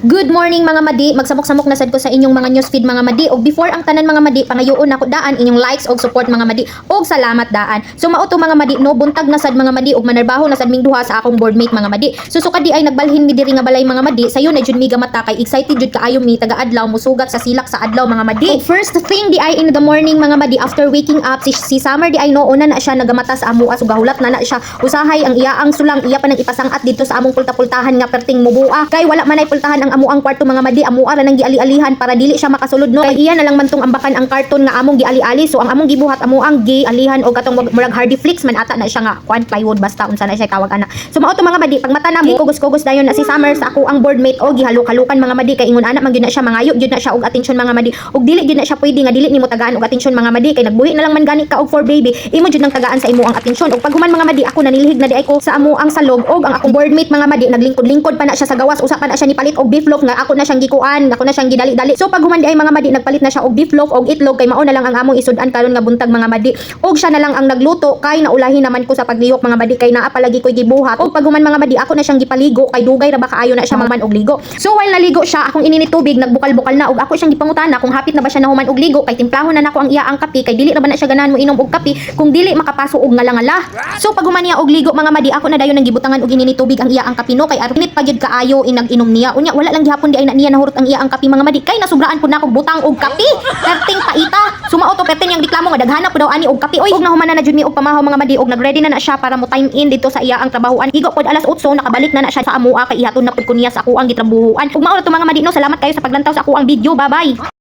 Good morning mga madi, magsamok-samok na sad ko sa inyong mga newsfeed mga madi. Og before ang tanan mga madi, pangayoon ako daan inyong likes og support mga madi. Og salamat daan. So mao to mga madi, no buntag na sad mga madi og manarbaho na sad ming duha sa akong boardmate mga madi. So suka di ay nagbalhin mi diri nga balay mga madi. Sayo na jud mi gamata kay excited jud kaayo mi taga-adlaw musugat sa silak sa adlaw mga madi. Og first thing di ay in the morning mga madi, after waking up si Summer di ay no una na siya nagamata sa amo so gahulat na siya. Usahay ang iyaang sulang iya pa nang ipasangat dito sa among pulta-pultahan nga perting mubua. Kay wala man ay pultahan ang amo ang kwarto mga madi, amo ara nang giali-alihan para dili siya makasulod no. Kay iya na lang man tong ambakan ang karton nga among giali-ali. So ang among gibuhat amo ang gialihan og katong murag hardy flakes man ata na siya nga kuan plywood basta unsa na siya tawag ana. So mao to mga madi, pag mata namo kugos-kugos dayon na si Summer sa ako ang boardmate o gihalok-halukan mga madi kay ingon ana man gyud na siya mangayo gyud na siya og atensyon mga madi. Og dili gyud na siya pwede nga dili nimo tagaan og atensyon mga madi kay nagbuhi na lang man gani ka og for baby. Imo gyud nang tagaan sa imo ang atensyon. Og pag human mga madi ako nanilihig na di ay ko sa amo ang salog og ang akong boardmate mga madi naglingkod-lingkod pa na siya sa gawas usa pa na siya ni palit og beef loaf nga ako na siyang gikuan, ako na siyang gidali-dali. So pag human di ay mga madi nagpalit na siya og beef loaf og itlog kay mao na lang ang among isud-an karon nga buntag mga madi. Og siya na lang ang nagluto kay naulahi naman ko sa paglihok mga madi kay naa palagi ko'y gibuhat. Og pag human mga madi ako na siyang gipaligo kay dugay ra ba kaayo na siya man og ligo. So while naligo siya akong ininit tubig nagbukal-bukal na og ako siyang gipangutana kung hapit na ba siya nahuman og ligo kay timplahon na nako ang iya ang kape kay dili ra ba na siya ganahan mo inom og kape kung dili makapaso og ngala-ngala. So pag human niya og ligo mga madi ako na dayon nang gibutangan og ininit tubig ang iya ang kape no kay arnit pa gyud kaayo inag-inom niya. Unya wala lang gihapon di ay na niya nahurot ang iya ang kape mga madi kay nasubraan pud nako butang og kape. Perting paita. Sumao to perting yang reklamo nga daghana pud daw ani og kape. Oy og nahuman na jud mi og pamahaw mga madi og nagready na siya para mo time in dito sa iya ang trabahoan. Higo pod alas 8 nakabalik na siya sa amoa kay ihaton na pud ko niya sa ako ang gitrabahuan. Ug mao to mga madi no, salamat kayo sa paglantaw sa ako ang video. Bye bye.